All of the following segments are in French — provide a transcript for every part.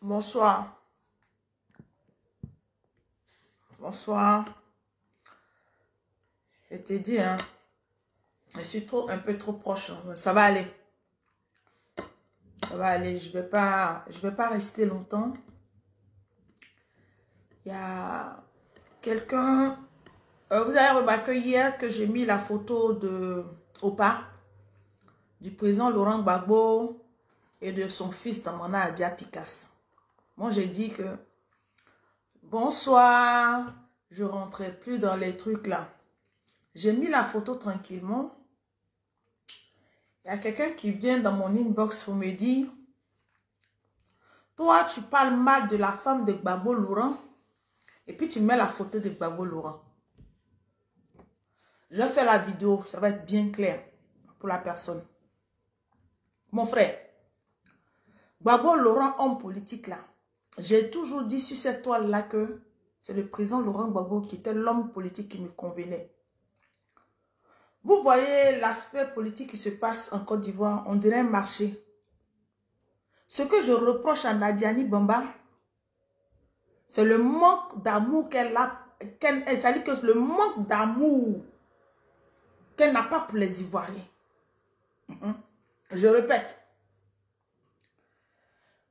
Bonsoir. Bonsoir. Je t'ai dit, hein, je suis un peu trop proche. Hein. Ça va aller. Ça va aller. Je vais pas rester longtemps. Il y a quelqu'un... vous avez remarqué hier que j'ai mis la photo de Opa, du président Laurent Gbagbo et de son fils Damana Adia Picasse. Moi, j'ai dit que bonsoir, je rentrais plus dans les trucs là. J'ai mis la photo tranquillement. Il y a quelqu'un qui vient dans mon inbox pour me dire, toi, tu parles mal de la femme de Gbagbo Laurent et puis tu mets la photo de Gbagbo Laurent. Je vais faire la vidéo, ça va être bien clair pour la personne. Mon frère, Gbagbo Laurent, homme politique là, j'ai toujours dit sur cette toile là que c'est le président Laurent Gbagbo qui était l'homme politique qui me convenait. Vous voyez l'aspect politique qui se passe en Côte d'Ivoire, on dirait un marché. Ce que je reproche à Nadiani Bamba, c'est le manque d'amour qu'elle a, c'est-à-dire que le manque d'amour qu'elle n'a pas pour les Ivoiriens. Je répète.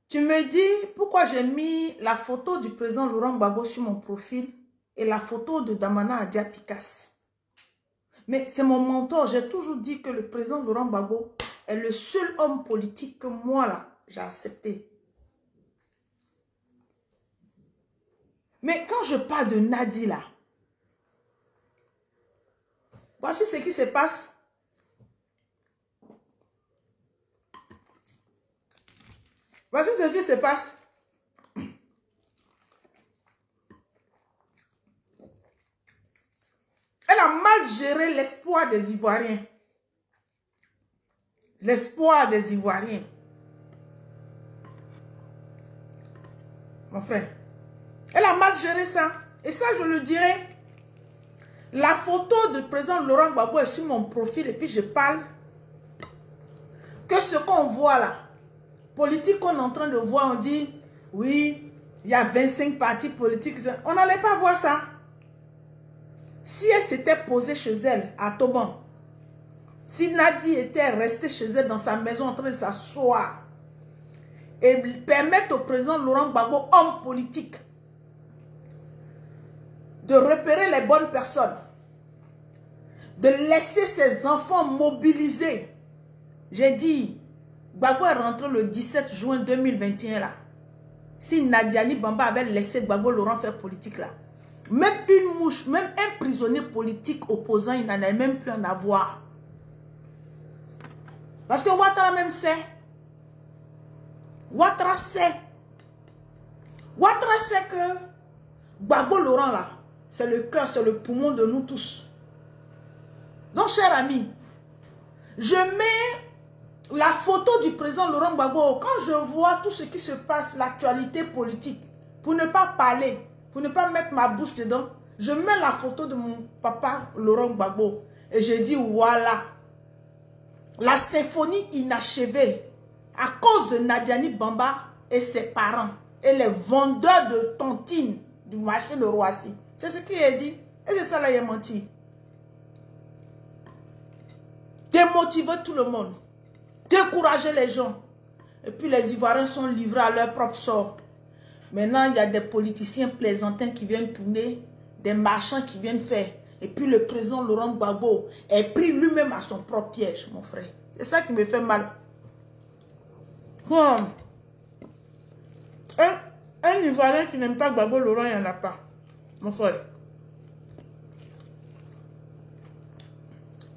Tu me dis pourquoi j'ai mis la photo du président Laurent Gbagbo sur mon profil et la photo de Damana Adia Picasse. Mais c'est mon mentor. J'ai toujours dit que le président Laurent Gbagbo est le seul homme politique que moi là, j'ai accepté. Mais quand je parle de Nadi là, voici ce qui se passe. Voici ce qui se passe. Elle a mal géré l'espoir des Ivoiriens. L'espoir des Ivoiriens. Mon frère. Elle a mal géré ça. Et ça, je le dirai. La photo du président Laurent Gbagbo est sur mon profil et puis je parle que ce qu'on voit là, politique qu'on est en train de voir, on dit, oui, il y a 25 partis politiques. On n'allait pas voir ça. Si elle s'était posée chez elle, à Toban, si Nadi était restée chez elle dans sa maison en train de s'asseoir et permettre au président Laurent Gbagbo, homme politique, de repérer les bonnes personnes, de laisser ses enfants mobilisés. J'ai dit, Gbagbo est rentré le 17 juin 2021 là. Si Nadiani Bamba avait laissé Gbagbo Laurent faire politique là, même une mouche, même un prisonnier politique opposant, il n'en a même plus en avoir. Parce que Ouattara même sait. Ouattara sait. Ouattara sait que Gbagbo Laurent là, c'est le cœur, c'est le poumon de nous tous. Donc, chers amis, je mets la photo du président Laurent Gbagbo. Quand je vois tout ce qui se passe, l'actualité politique, pour ne pas parler, pour ne pas mettre ma bouche dedans, je mets la photo de mon papa Laurent Gbagbo. Et je dis, voilà, la symphonie inachevée à cause de Nadiani Bamba et ses parents et les vendeurs de tontines du marché de Roissy. C'est ce qu'il a dit. Et c'est ça là, il a menti. Démotiver tout le monde. Décourager les gens. Et puis les Ivoiriens sont livrés à leur propre sort. Maintenant, il y a des politiciens plaisantins qui viennent tourner, des marchands qui viennent faire. Et puis le président Laurent Gbagbo est pris lui-même à son propre piège, mon frère. C'est ça qui me fait mal. Un Ivoirien qui n'aime pas Gbagbo Laurent, il n'y en a pas, mon frère.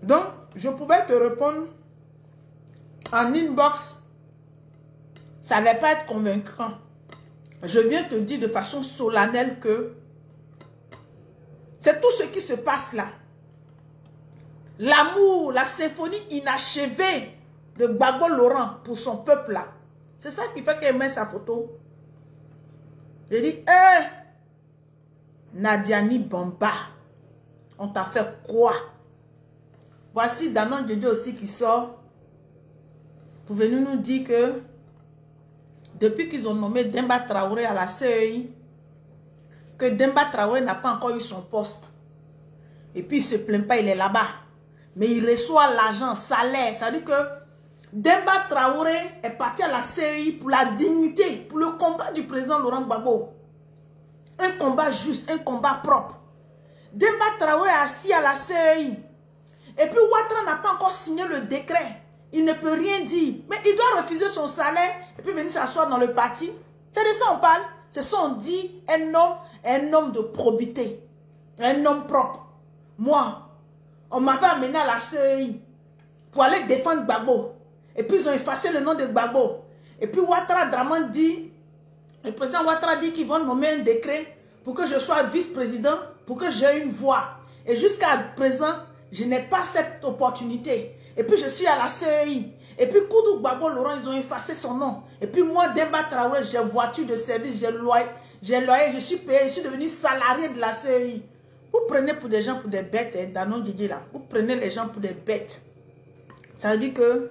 Donc, je pouvais te répondre en inbox. Ça n'allait pas être convaincant. Je viens te dire de façon solennelle que c'est tout ce qui se passe là. L'amour, la symphonie inachevée de Gbagbo Laurent pour son peuple là. C'est ça qui fait qu'elle met sa photo. Je dis, hé, Nadiani Bamba, on t'a fait quoi? Voici Danone de Dieu aussi qui sort pour venir nous dire que Depuis qu'ils ont nommé Demba Traoré à la CEI, que Demba Traoré n'a pas encore eu son poste. Et puis il ne se plaint pas, il est là-bas. Mais il reçoit l'argent, salaire. Ça veut dire que Demba Traoré est parti à la CEI pour la dignité, pour le combat du président Laurent Gbagbo. Un combat juste, un combat propre. Demba Traoré est assis à la CEI. Et puis Ouattara n'a pas encore signé le décret. Il ne peut rien dire. Mais il doit refuser son salaire et puis venir s'asseoir dans le parti. C'est de ça qu'on parle. C'est ça qu'on dit un homme de probité. Un homme propre. Moi, on m'avait amené à la CEI pour aller défendre Gbagbo. Et puis ils ont effacé le nom de Gbagbo. Et puis Ouattara Draman dit, le président Ouattara dit qu'ils vont nommer un décret pour que je sois vice-président, pour que j'ai une voix. Et jusqu'à présent, je n'ai pas cette opportunité. Et puis je suis à la CEI. Et puis Koudou Gbagbo Laurent, ils ont effacé son nom. Et puis moi, Demba Traoré, j'ai voiture de service, j'ai loyer, je suis payé, je suis devenu salarié de la CEI. Vous prenez pour des gens pour des bêtes, hein, Danon Didi là. Vous prenez les gens pour des bêtes. Ça veut dire que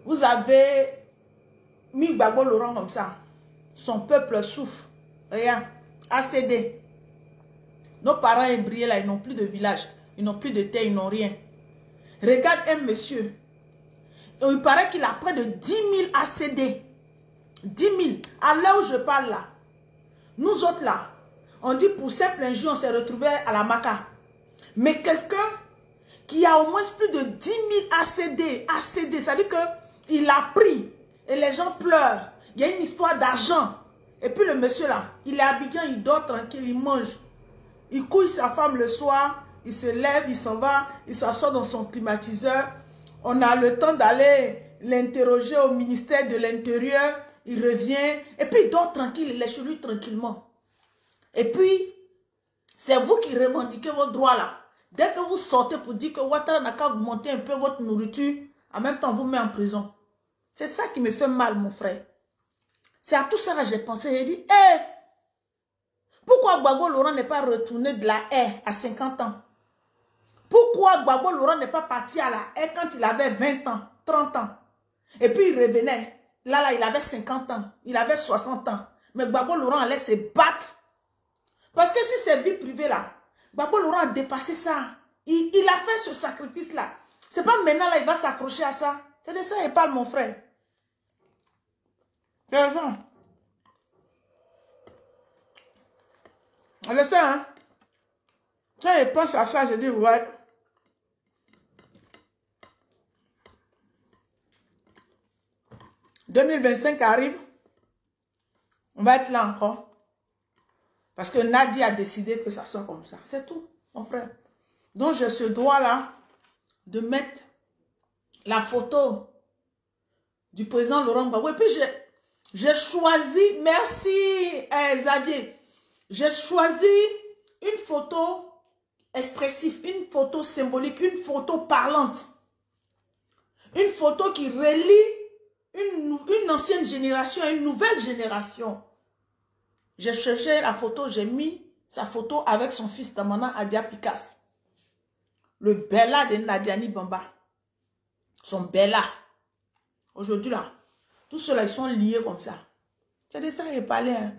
vous avez mis Gbagbo Laurent comme ça. Son peuple souffre. Rien. ACD. Nos parents ébriés là, ils n'ont plus de village. Ils n'ont plus de terre, ils n'ont rien. Regarde un monsieur. Il paraît qu'il a près de 10 000 ACD. 10 000. À l'heure où je parle là. Nous autres là. On dit pour simple injure, on s'est retrouvé à la Maca. Mais quelqu'un qui a au moins plus de 10 000 ACD, ça veut dire qu'il a pris et les gens pleurent. Il y a une histoire d'argent. Et puis le monsieur là, il est habillé, il dort tranquille, il mange. Il couille sa femme le soir, il se lève, il s'en va, il s'assoit dans son climatiseur. On a le temps d'aller l'interroger au ministère de l'Intérieur. Il revient et puis il dort tranquille, il est chez lui tranquillement. Et puis, c'est vous qui revendiquez vos droits là. Dès que vous sortez pour dire que Ouattara n'a qu'à augmenter un peu votre nourriture, en même temps, on vous met en prison. C'est ça qui me fait mal, mon frère. C'est à tout ça que j'ai pensé. J'ai dit, hé, pourquoi Gbagbo Laurent n'est pas retourné de la haie à 50 ans? Pourquoi Gbagbo Laurent n'est pas parti à la haie quand il avait 20 ans, 30 ans? Et puis il revenait. Là, il avait 50 ans, il avait 60 ans. Mais Gbagbo Laurent allait se battre. Parce que si c'est vie privée là, Gbagbo Laurent a dépassé ça. Il a fait ce sacrifice-là. C'est pas maintenant là, il va s'accrocher à ça. C'est de ça qu'il parle, mon frère. C'est ça. C'est ça, hein. Quand il pense à ça, je dis, ouais. « 2025 arrive. On va être là encore. Parce que Nadia a décidé que ça soit comme ça. C'est tout, mon frère. Donc, j'ai ce droit-là de mettre la photo du président Laurent Gbagbo. Et puis, j'ai choisi, merci Xavier, j'ai choisi une photo expressive, une photo symbolique, une photo parlante. Une photo qui relie une ancienne génération à une nouvelle génération. J'ai cherché la photo, j'ai mis sa photo avec son fils Damana Adia Picasse. Le Bella de Nadiani Bamba. Son Bella. Aujourd'hui là, tous ceux-là, ils sont liés comme ça. C'est de ça qu'il parlait. Hein.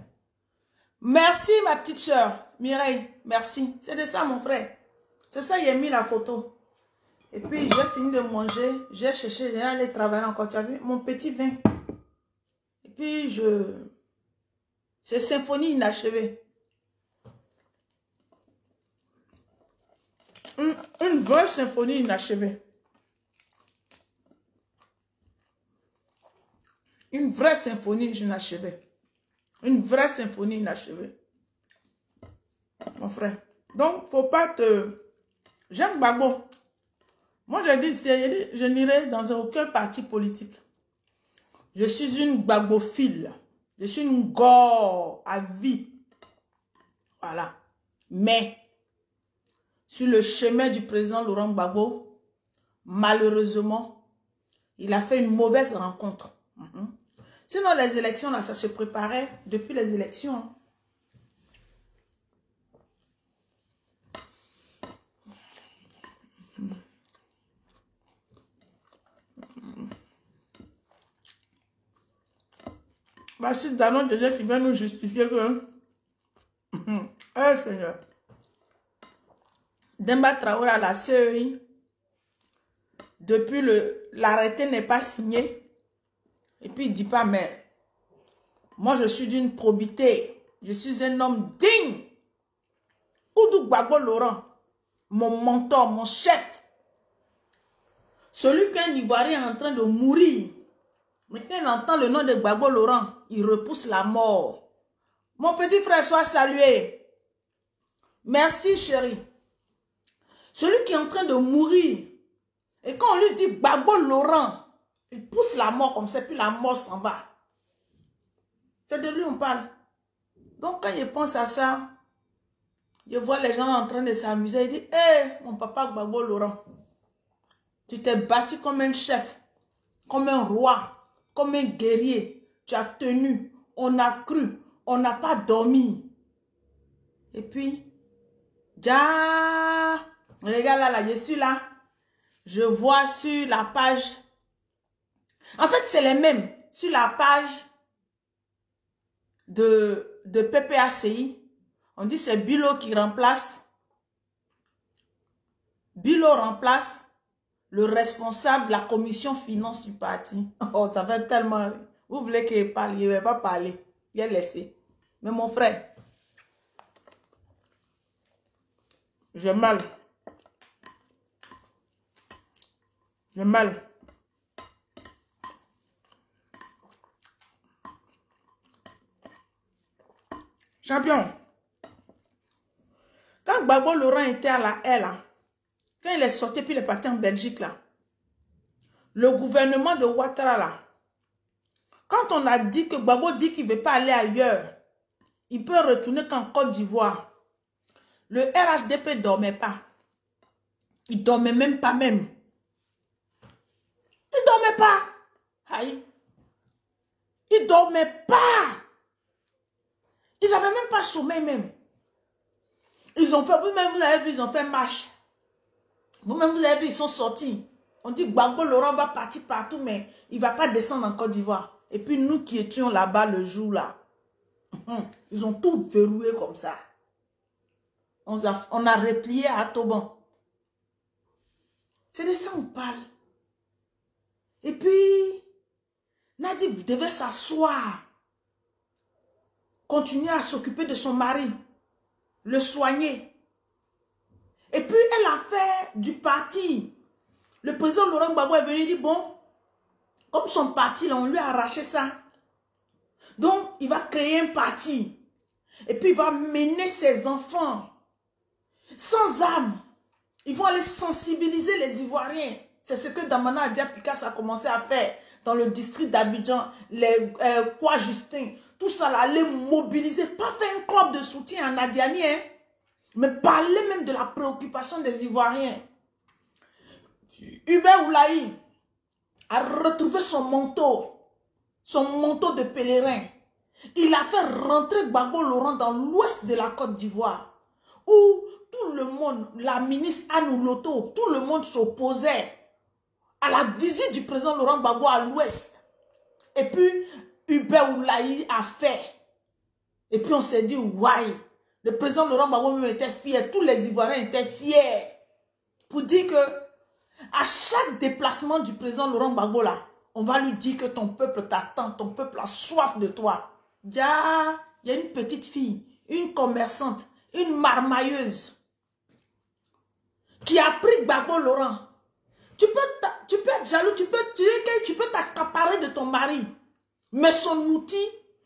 Merci ma petite soeur, Mireille. Merci. C'est de ça mon frère. C'est ça qu'il a mis la photo. Et puis j'ai fini de manger. J'ai cherché, j'ai allé travailler encore. Tu as vu mon petit vin. Et puis c'est symphonie inachevée. Une vraie symphonie inachevée. Une vraie symphonie inachevée. Une vraie symphonie inachevée. Mon frère. Donc, faut pas te... J'aime Gbagbo. Moi, je dis, je n'irai dans aucun parti politique. Je suis une Gbagbophile. Je suis une gore à vie. Voilà. Mais, sur le chemin du président Laurent Gbagbo, malheureusement, il a fait une mauvaise rencontre. Sinon, les élections, là, ça se préparait depuis les élections. Voici Danon Joseph qui vient nous justifier que... Eh Seigneur. Demba Traoré à la CEI, depuis l'arrêté n'est pas signé. Et puis il dit pas, mais moi je suis d'une probité. Je suis un homme digne. Oudou Gbagbo Laurent, mon mentor, mon chef. Celui qu'un Ivoirien est en train de mourir. Mais quand il entend le nom de Gbagbo Laurent, il repousse la mort. Mon petit frère, soit salué. Merci chérie. Celui qui est en train de mourir, et quand on lui dit Gbagbo Laurent, il pousse la mort comme ça, puis la mort s'en va. C'est de lui on parle. Donc quand je pense à ça, je vois les gens en train de s'amuser. Il dit, hé, mon papa Gbagbo Laurent, tu t'es battu comme un chef, comme un roi, comme un guerrier. Tu as tenu, on a cru, on n'a pas dormi. Et puis, regarde là, je suis là. Je vois sur la page. En fait, c'est les mêmes. Sur la page de PPACI, on dit c'est Bilo qui remplace. Bilo remplace le responsable de la commission finance du parti. Oh, ça fait tellement... Vous voulez qu'il parle, il ne va pas parler. Il a laissé. Mais mon frère, j'ai mal. J'ai mal. Champion. Quand Gbagbo Laurent était à la haie, là, quand il est sorti puis il est parti en Belgique, là, le gouvernement de Ouattara, là, quand on a dit que Gbagbo dit qu'il ne veut pas aller ailleurs, il peut retourner qu'en Côte d'Ivoire. Le RHDP ne dormait pas. Il ne dormait même pas même. Il ne dormait pas. Aïe. Il ne dormait pas. Ils n'avaient même pas sommeil même. Ils ont fait, vous-même vous avez vu, ils ont fait marche. Vous-même vous avez vu, ils sont sortis. On dit Gbagbo Laurent va partir partout, mais il ne va pas descendre en Côte d'Ivoire. Et puis nous qui étions là-bas le jour là, ils ont tout verrouillé comme ça. On a replié à Toban. C'est de ça on parle. Et puis, Nadi, vous devez s'asseoir. Continuer à s'occuper de son mari. Le soigner. Et puis, elle a fait du parti. Le président Laurent Gbagbo est venu et dit, bon, comme son parti, là, on lui a arraché ça. Donc, il va créer un parti. Et puis, il va mener ses enfants sans âme. Ils vont aller sensibiliser les Ivoiriens. C'est ce que Damana Adia Picasso a commencé à faire dans le district d'Abidjan, les Kwa Justin. Tout ça, là, aller mobiliser. Pas faire un club de soutien à Nadiani, hein, mais parler même de la préoccupation des Ivoiriens. Hubert Oulaï a retrouvé son manteau de pèlerin. Il a fait rentrer Gbagbo Laurent dans l'ouest de la Côte d'Ivoire, où tout le monde, la ministre Annou Loto, tout le monde s'opposait à la visite du président Laurent Gbagbo à l'ouest. Et puis, Hubert Oulaï a fait. Et puis, on s'est dit, ouais, le président Laurent Gbagbo même était fier, tous les Ivoiriens étaient fiers. Pour dire que, à chaque déplacement du président Laurent Gbagbo là, on va lui dire que ton peuple t'attend, ton peuple a soif de toi. Il y a une petite fille, une commerçante, une marmailleuse qui a pris Gbagbo Laurent. Tu peux être jaloux, tu peux t'accaparer de ton mari. Mais son outil,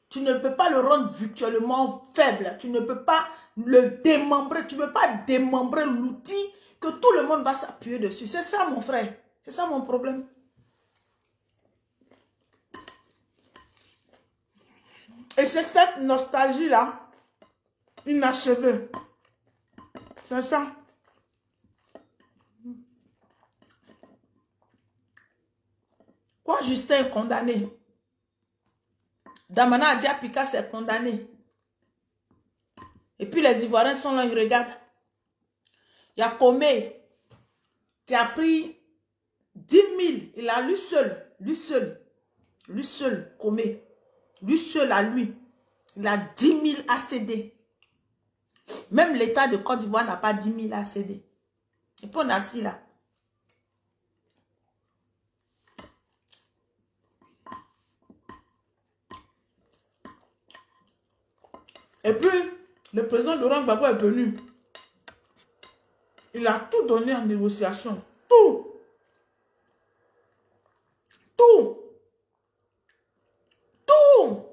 tu ne peux pas le rendre virtuellement faible. Tu ne peux pas le démembrer. Tu ne peux pas démembrer l'outil que tout le monde va s'appuyer dessus. C'est ça mon frère. C'est ça mon problème. Et c'est cette nostalgie-là, inachevée. C'est ça. Quoi, Justin est condamné? Damana Adia Picasso est condamné. Et puis les Ivoiriens sont là, ils regardent. Il y a Comé qui a pris 10 000. Il a lui seul, Comé. Lui seul à lui, il a 10 000 ACD. Même l'État de Côte d'Ivoire n'a pas 10 000 ACD. Et puis on est assis là. Et puis, le président Laurent Gbagbo est venu. Il a tout donné en négociation. Tout. Tout. Tout.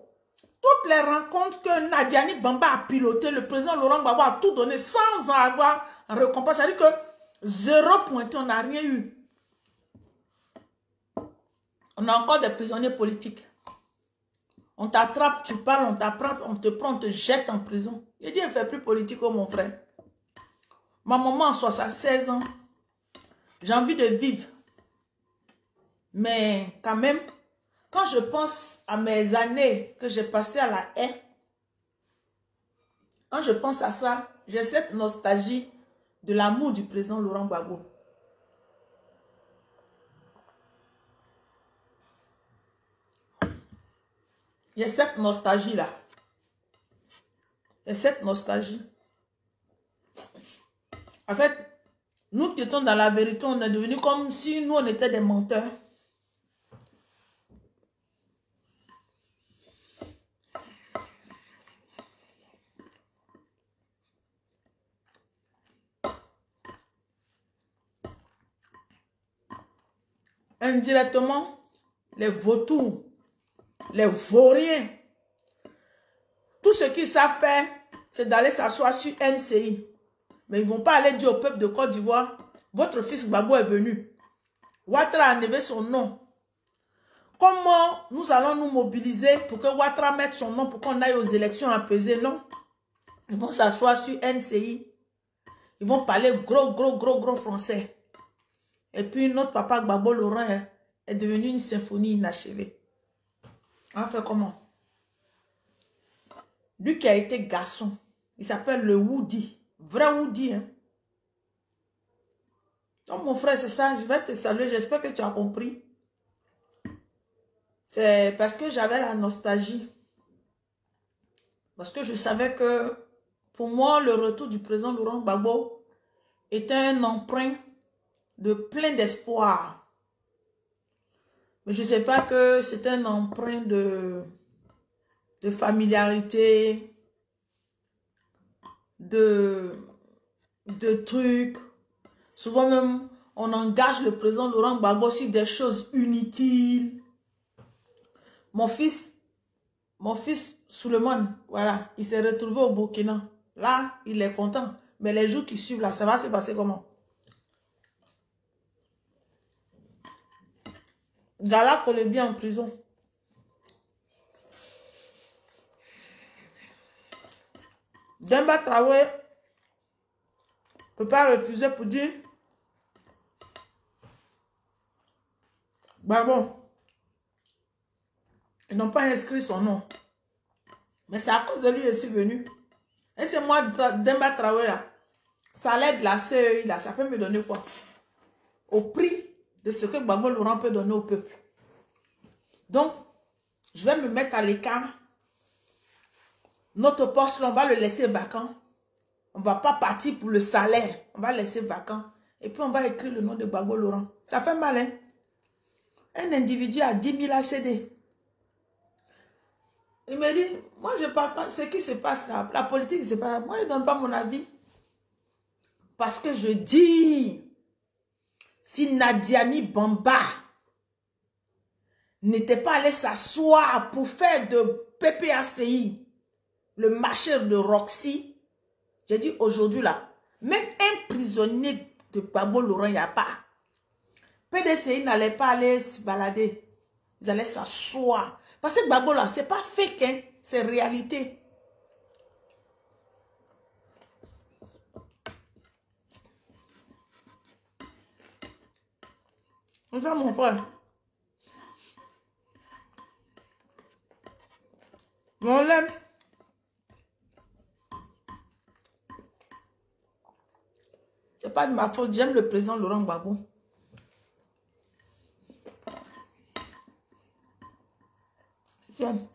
Toutes les rencontres que Nadiani Bamba a pilotées, le président Laurent Gbagbo a tout donné sans en avoir en récompense. C'est-à-dire que 0 pointé, on n'a rien eu. On a encore des prisonniers politiques. On t'attrape, tu parles, on t'attrape, on te prend, on te jette en prison. Il dit, elle ne fait plus politique comme mon frère. Ma maman a 76 ans. J'ai envie de vivre. Mais quand même, quand je pense à mes années que j'ai passées à la haie, quand je pense à ça, j'ai cette nostalgie de l'amour du président Laurent Gbagbo. Il y a cette nostalgie-là. Il y a cette nostalgie. En fait, nous qui étions dans la vérité, on est devenus comme si nous, on était des menteurs. Indirectement, les vautours, les vauriens, tout ce qu'ils savent faire, c'est d'aller s'asseoir sur NCI. Mais ils ne vont pas aller dire au peuple de Côte d'Ivoire, votre fils Gbagbo est venu. Ouattara a enlevé son nom. Comment nous allons nous mobiliser pour que Ouattara mette son nom pour qu'on aille aux élections apaisées? Non. Ils vont s'asseoir sur NCI. Ils vont parler gros français. Et puis notre papa Gbagbo Laurent est devenu une symphonie inachevée. On va faire comment? Lui qui a été garçon, il s'appelle le Woody. Vrai Woody, hein. Donc mon frère, c'est ça, je vais te saluer, j'espère que tu as compris. C'est parce que j'avais la nostalgie. Parce que je savais que pour moi, le retour du président Laurent Gbagbo était un emprunt de plein d'espoir. Mais je ne sais pas que c'est un emprunt de familiarité, de trucs. Souvent même, on engage le président Laurent Gbagbo sur des choses inutiles. Mon fils Suleiman, voilà, il s'est retrouvé au Burkina. Là, il est content. Mais les jours qui suivent, là, ça va se passer comment? Gala Kolebi en prison. Demba Traoré ne peut pas refuser pour dire bah bon, ils n'ont pas inscrit son nom. Mais c'est à cause de lui que je suis venu. Et c'est moi, Demba Traoré là. Ça l'aide la CEI là, ça peut me donner quoi? Au prix de ce que Gbagbo Laurent peut donner au peuple. Donc, je vais me mettre à l'écart. Notre poste, là, on va le laisser vacant. On ne va pas partir pour le salaire. On va laisser vacant. Et puis, on va écrire le nom de Gbagbo Laurent. Ça fait mal, hein? Un individu a 10 000 ACD. Il me dit, moi, je ne parle pas. Ce qui se passe là, la politique, c'est pas. Moi, je ne donne pas mon avis. Parce que je dis, si Nadiani Bamba n'était pas allé s'asseoir pour faire de PPACI le marché de Roxy, j'ai dit aujourd'hui là, même un prisonnier de Gbagbo Laurent, il n'y a pas. PDCI n'allait pas aller se balader. Ils allaient s'asseoir. Parce que Gbagbo là, c'est pas fake, hein, c'est réalité. C'est ça mon frère. On l'aime. C'est pas de ma faute. J'aime le président Laurent Gbagbo. J'aime.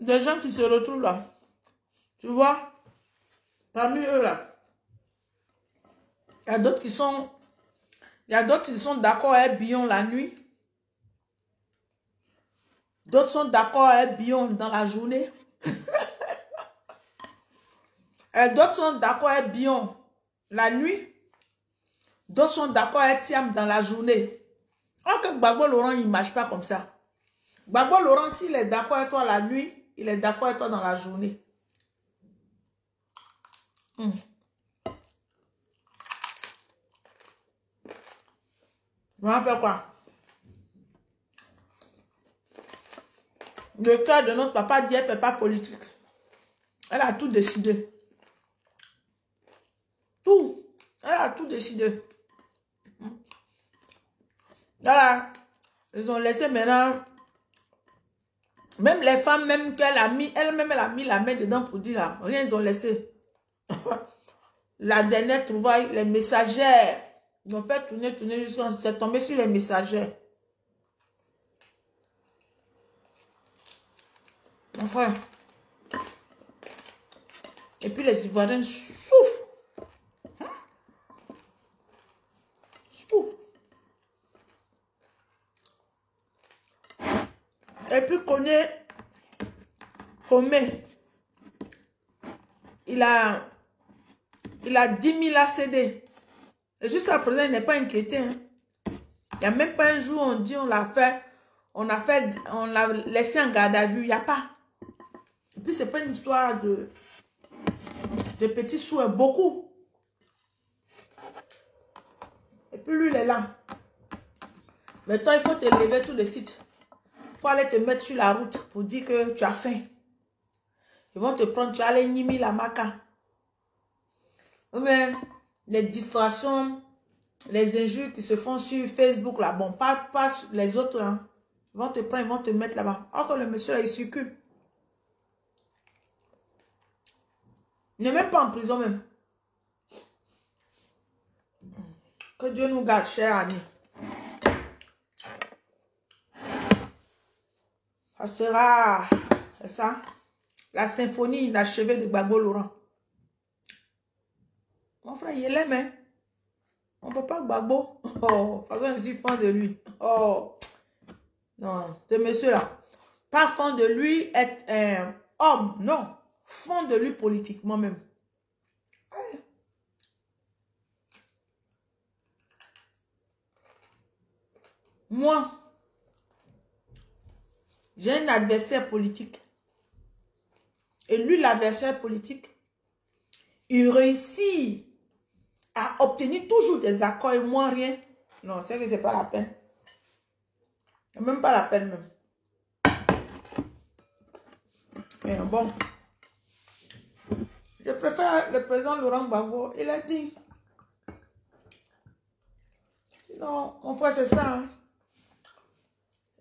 des gens qui se retrouvent là. Tu vois, parmi eux là, il y a d'autres qui sont, d'accord avec Bion la nuit. D'autres sont d'accord avec Bion dans la journée. Et d'autres sont d'accord avec Bion la nuit. D'autres sont d'accord avec Thiam dans la journée. Alors que Gbagbo Laurent, il ne marche pas comme ça. Gbagbo Laurent, s'il est d'accord avec toi la nuit, il est d'accord avec toi dans la journée. On va faire quoi? Le cœur de notre papa dit elle ne fait pas politique. Elle a tout décidé. Tout. Elle a tout décidé. Là, ils ont laissé maintenant. Même les femmes, même qu'elle a mis, elle-même, elle a mis la main dedans pour dire là. Rien, ils ont laissé. La dernière trouvaille, les messagères. Ils ont fait tourner jusqu'à c'est tombé sur les messagères. Mon frère. Et puis les Ivoiriens souffrent. Souffrent. Et puis Comé, il a 10 000 ACD. Et jusqu'à présent, il n'est pas inquiété. Hein. Il n'y a même pas un jour, on dit, on l'a laissé en garde à vue. Il n'y a pas. Et puis, ce n'est pas une histoire de petits sous, hein, beaucoup. Et puis, lui, il est là. Mais toi, il faut te lever tout de suite. Il faut aller te mettre sur la route pour dire que tu as faim. Ils vont te prendre, tu as les Nimi, la maca. Mais les distractions, les injures qui se font sur Facebook, là, bon, pas les autres, hein. Ils vont te prendre, ils vont te mettre là-bas. Alors que le monsieur, là, il circule. Il n'est même pas en prison, même. Que Dieu nous garde, cher ami. Ça sera, c'est ça, la symphonie inachevée de Gbagbo Laurent. Mon frère, il l'aime, hein. On ne peut pas Gbagbo. Oh, de toute façon, je suis fan de lui. Oh, non, ce monsieur-là. Pas fan de lui être un homme, non. Fan de lui politiquement même. Ouais. Moi, j'ai un adversaire politique. Et lui, l'adversaire politique, il réussit à obtenir toujours des accords et moi rien. Non, c'est que c'est pas la peine. C'est même pas la peine même. Mais bon. Je préfère le président Laurent Gbagbo. Il a dit. Sinon, mon frère, c'est ça. Hein.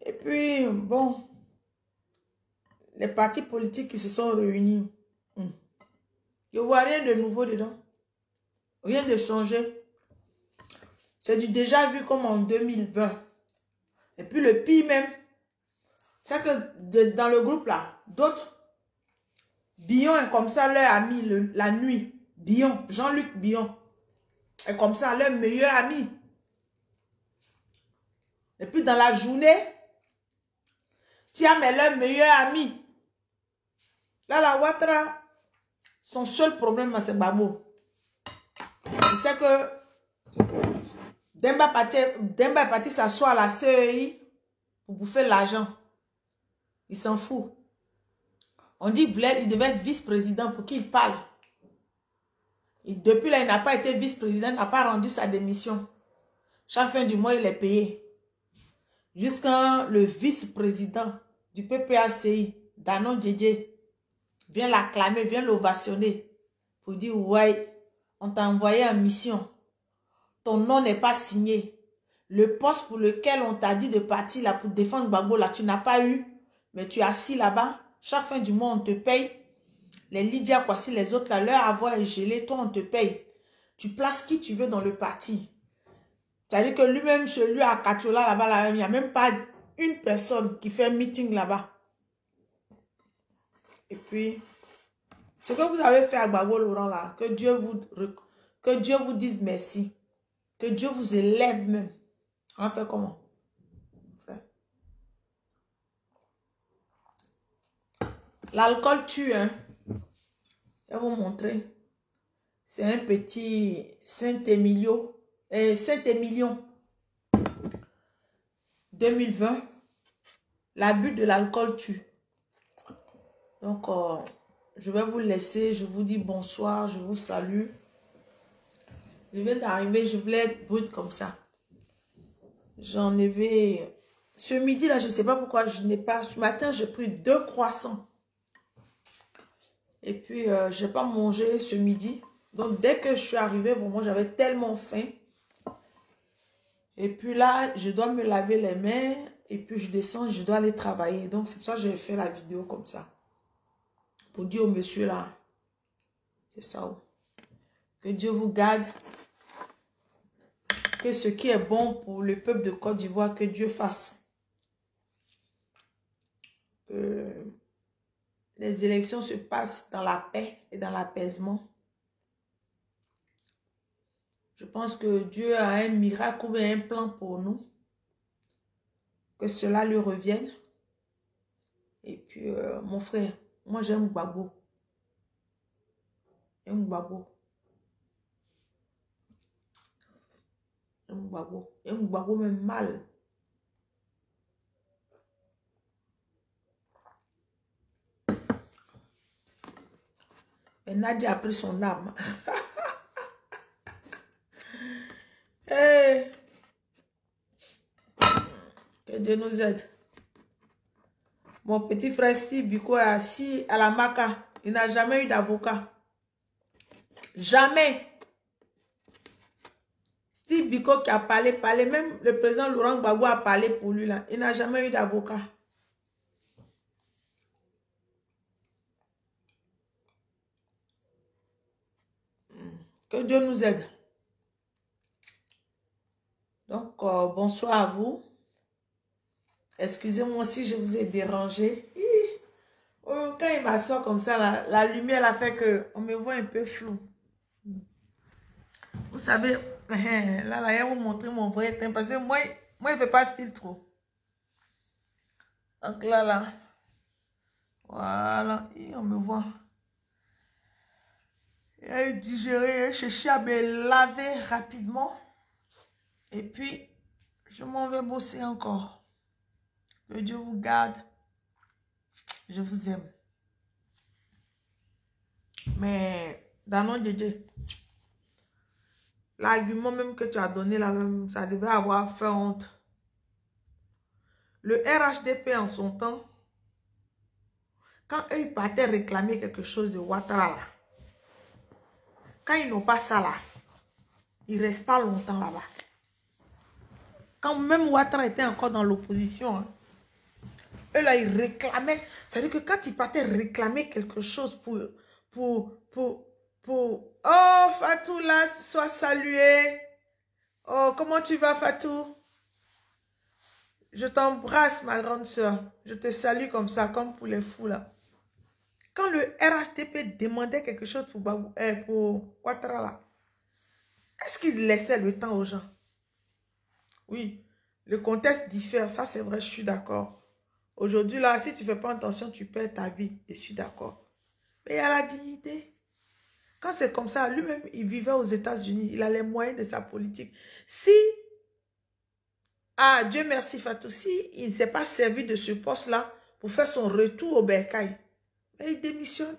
Et puis, bon. Les partis politiques qui se sont réunis. Je ne vois rien de nouveau dedans. Rien de changé. C'est du déjà vu comme en 2020. Et puis le pire même, c'est que dans le groupe là, d'autres, Bion est comme ça leur ami la nuit. Bion, Jean-Luc Bion. Est comme ça leur meilleur ami. Et puis dans la journée, Thiam est leur meilleur ami. Là, la Ouattara, son seul problème, c'est Gbagbo. Il sait que Demba est parti s'asseoir à la CEI pour bouffer l'argent. Il s'en fout. On dit qu'il devait être vice-président pour qu'il parle. Et depuis là, il n'a pas été vice-président, il n'a pas rendu sa démission. Chaque fin du mois, il est payé. Jusqu'à le vice-président du PPACI, Danon Djedje, vient l'acclamer, vient l'ovationner pour dire, ouais, on t'a envoyé en mission. Ton nom n'est pas signé. Le poste pour lequel on t'a dit de partir là pour défendre Gbagbo, là, tu n'as pas eu. Mais tu es assis là-bas. Chaque fin du mois, on te paye. Les Lydia Kwasi, les autres, là, leur avoir est gelé. Toi, on te paye. Tu places qui tu veux dans le parti. C'est-à-dire que lui-même, chez lui, à Katiola, là-bas, il n'y a même pas une personne qui fait un meeting là-bas. Et puis, ce que vous avez fait à Gbagbo Laurent là, que Dieu vous dise merci. Que Dieu vous élève même. On fait comment? L'alcool tue, hein. Je vais vous montrer. C'est un petit Saint-Émilion. Saint-Émilion. 2020. L'abus de l'alcool tue. Donc, je vais vous laisser. Je vous dis bonsoir. Je vous salue. Je viens d'arriver. Je voulais être brute comme ça. J'en avais... Ce midi, là, je ne sais pas pourquoi je n'ai pas... Ce matin, j'ai pris 2 croissants. Et puis, je n'ai pas mangé ce midi. Donc, dès que je suis arrivée, vraiment, j'avais tellement faim. Et puis là, je dois me laver les mains. Et puis, je descends, je dois aller travailler. Donc, c'est pour ça que j'ai fait la vidéo comme ça. Pour dire au monsieur là. C'est ça. Que Dieu vous garde. Que ce qui est bon pour le peuple de Côte d'Ivoire, que Dieu fasse. Que les élections se passent dans la paix et dans l'apaisement. Je pense que Dieu a un miracle ou un plan pour nous. Que cela lui revienne. Et puis, mon frère, moi j'aime Gbagbo. J'aime Gbagbo. J'aime Gbagbo. J'aime Gbagbo même mal. Et Nadia a pris son âme. Hey. Que Dieu nous aide. Mon petit frère Steve Biko est assis à la maca. Il n'a jamais eu d'avocat. Jamais. Steve Biko qui a parlé. Même le président Laurent Gbagbo a parlé pour lui là. Il n'a jamais eu d'avocat. Que Dieu nous aide. Donc, bonsoir à vous. Excusez-moi si je vous ai dérangé. Oh, quand il m'assoit comme ça, la lumière a fait que on me voit un peu flou. Vous savez, là, je vais vous montrer mon vrai teint. Parce que moi il ne fait pas filtre. Donc là. Voilà. Et on me voit. Et digérer, chercher à me laver rapidement. Et puis, je m'en vais bosser encore. Que Dieu vous garde. Je vous aime. Mais, dans notre Dieu, l'argument même que tu as donné là même, ça devait avoir fait honte. Le RHDP en son temps, quand eux ils partaient réclamer quelque chose de Ouattara là, quand ils n'ont pas ça là, ils ne restent pas longtemps là-bas. Quand même Ouattara était encore dans l'opposition, hein, eux là, ils réclamaient. C'est-à-dire que quand ils partaient réclamer quelque chose pour... Oh, Fatou là, sois salué. Oh, comment tu vas, Fatou? Je t'embrasse, ma grande soeur. Je te salue comme ça, comme pour les fous là. Quand le RHDP demandait quelque chose pour Ouattara là, est-ce qu'ils laissaient le temps aux gens? Oui, le contexte diffère, ça c'est vrai, je suis d'accord. Aujourd'hui, là, si tu ne fais pas attention, tu perds ta vie. Je suis d'accord. Mais il y a la dignité. Quand c'est comme ça, lui-même, il vivait aux États-Unis. Il a les moyens de sa politique. Si, Dieu merci Fatou, si il ne s'est pas servi de ce poste-là pour faire son retour au bercail, mais il démissionne.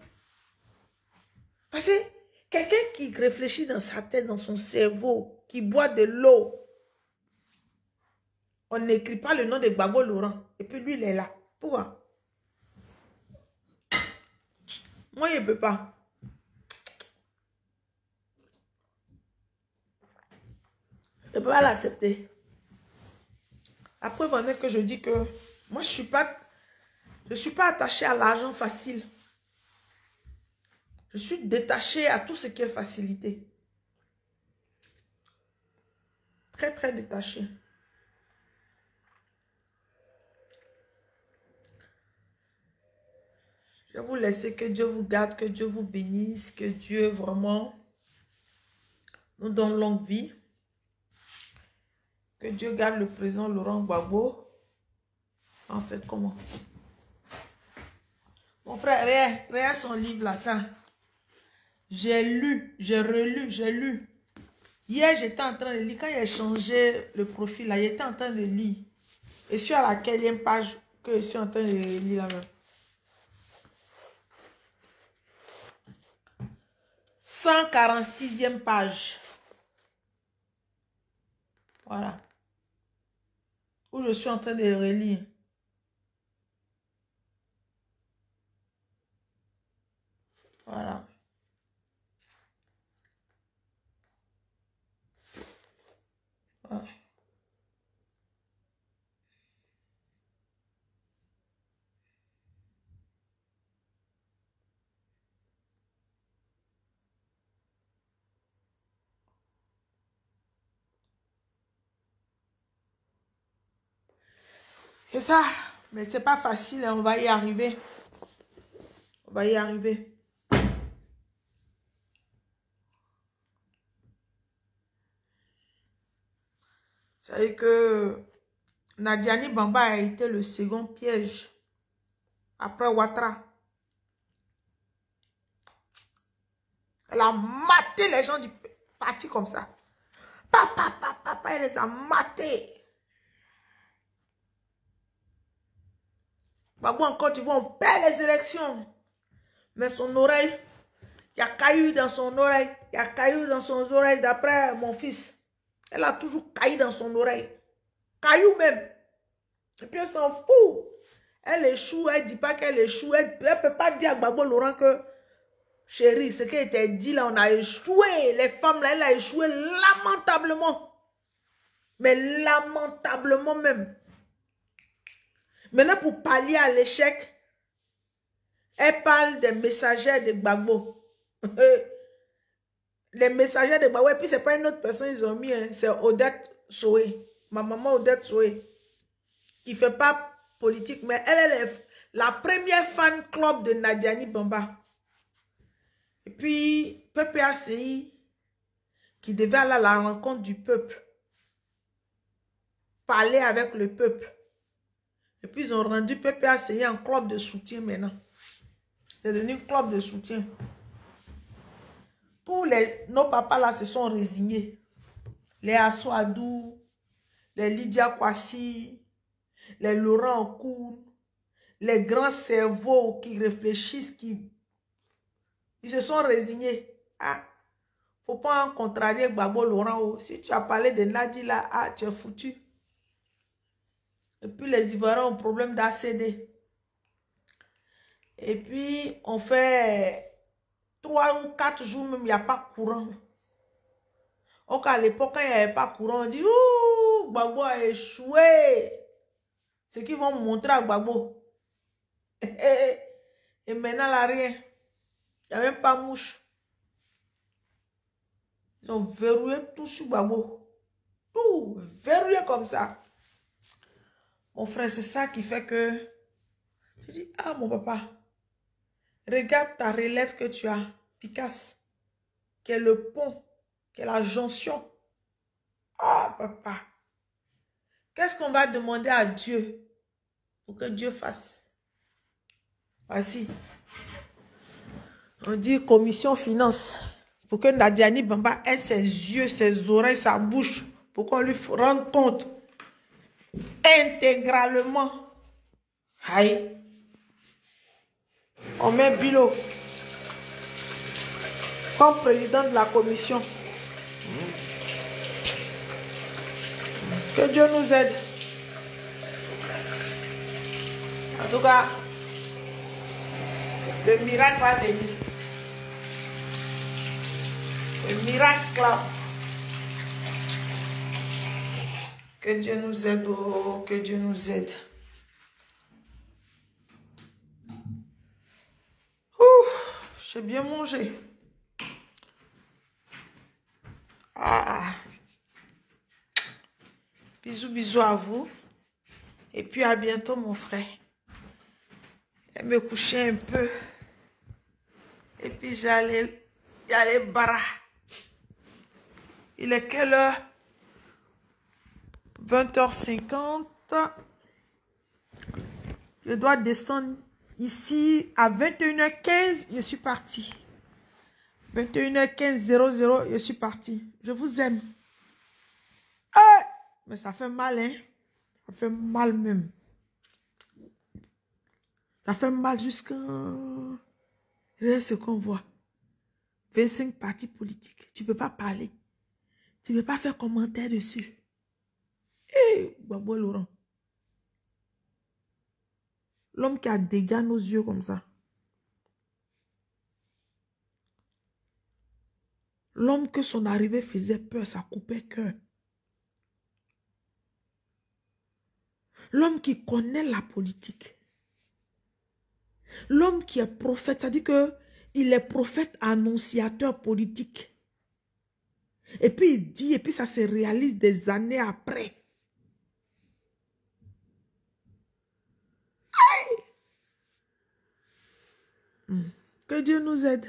Parce que quelqu'un qui réfléchit dans sa tête, dans son cerveau, qui boit de l'eau, on n'écrit pas le nom de Gbagbo Laurent. Et puis lui, il est là. Pourquoi? Moi, il ne peut pas. Je ne peux pas l'accepter. Après, on est que je dis que moi, je ne suis pas attachée à l'argent facile. Je suis détachée à tout ce qui est facilité. Très, très détachée. Je vais vous laisser. Que Dieu vous garde, que Dieu vous bénisse, que Dieu vraiment nous donne longue vie. Que Dieu garde le président Laurent Gbagbo. En fait, comment? Mon frère, regarde son livre là, ça. J'ai lu, j'ai relu, j'ai lu. Hier, j'étais en train de lire. Quand il a changé le profil là, j'étais en train de lire. Et je suis à la quatrième page que je suis en train de lire là même. 146e page. Voilà. Où je suis en train de relire. Voilà. Voilà. C'est ça. Mais c'est pas facile. On va y arriver. On va y arriver. Vous savez que Nadiani Bamba a été le second piège après Ouattara. Elle a maté les gens du parti comme ça. Papa, elle les a matés. Babou en Côte d'Ivoire, on perd les élections. Mais son oreille, il y a caillou dans son oreille. Il y a caillou dans son oreille d'après mon fils. Elle a toujours caillou dans son oreille. Caillou même. Et puis elle s'en fout. Elle échoue, elle ne dit pas qu'elle échoue. Elle ne peut pas dire à Gbagbo Laurent que, chérie, ce qui était dit là, on a échoué. Les femmes là, elle a échoué lamentablement. Mais lamentablement même. Maintenant, pour pallier à l'échec, elle parle des messagers de Gbagbo. Les messagers de Gbagbo. Et puis, ce n'est pas une autre personne, ils ont mis. Hein, c'est Odette Soé. Ma maman Odette Soé. Qui ne fait pas politique, mais elle est la première fan club de Nadiani Bamba. Et puis, PPACI, qui devait aller à la rencontre du peuple. Parler avec le peuple. Et puis, ils ont rendu PPACI un club de soutien maintenant. C'est devenu un club de soutien. Tous nos papas là se sont résignés. Les Aswadou, les Lydia Kwasi, les Laurent Nkoum, les grands cerveaux qui réfléchissent, ils se sont résignés. Ah, faut pas en contrarier Gbagbo Laurent. Si tu as parlé de Nadi là, ah, tu es foutu. Et puis les Ivoiriens ont problème d'ACD. Et puis on fait 3 ou 4 jours même, il n'y a pas courant. Donc à l'époque, quand il n'y avait pas courant, on dit, ouh, Gbagbo a échoué. Ce qu'ils vont montrer à Gbagbo. Et maintenant, là, rien. Il n'y a même pas mouche. Ils ont verrouillé tout sur Gbagbo. Tout verrouillé comme ça. Mon frère, c'est ça qui fait que... Je dis, ah, mon papa, regarde ta relève que tu as, Picasse, qui est le pont, qui est la jonction. Ah, papa, qu'est-ce qu'on va demander à Dieu pour que Dieu fasse? Voici. On dit commission finance. Pour que Nadiani Bamba ait ses yeux, ses oreilles, sa bouche. Pour qu'on lui rende compte. Intégralement. Aïe. On met Bilo comme président de la commission. Que Dieu nous aide. En tout cas, le miracle va venir. Le miracle là. Que Dieu nous aide. Oh, que Dieu nous aide. J'ai bien mangé. Ah. Bisous, bisous à vous. Et puis à bientôt, mon frère. me coucher un peu. Et puis j'allais bara. Il est quelle heure? 20h50. Je dois descendre ici à 21h15. Je suis parti. 21h15, 00, je suis parti. Je vous aime. Mais ça fait mal, hein. Ça fait mal même. Ça fait mal jusqu'à... Regardez ce qu'on voit. 25 partis politiques. Tu ne peux pas parler. Tu ne peux pas faire commentaire dessus. Gbagbo Laurent. L'homme qui a dégâts nos yeux comme ça. L'homme que son arrivée faisait peur, ça coupait cœur. L'homme qui connaît la politique. L'homme qui est prophète, ça dit que il est prophète annonciateur politique. Et puis il dit, et puis ça se réalise des années après. Que Dieu nous aide.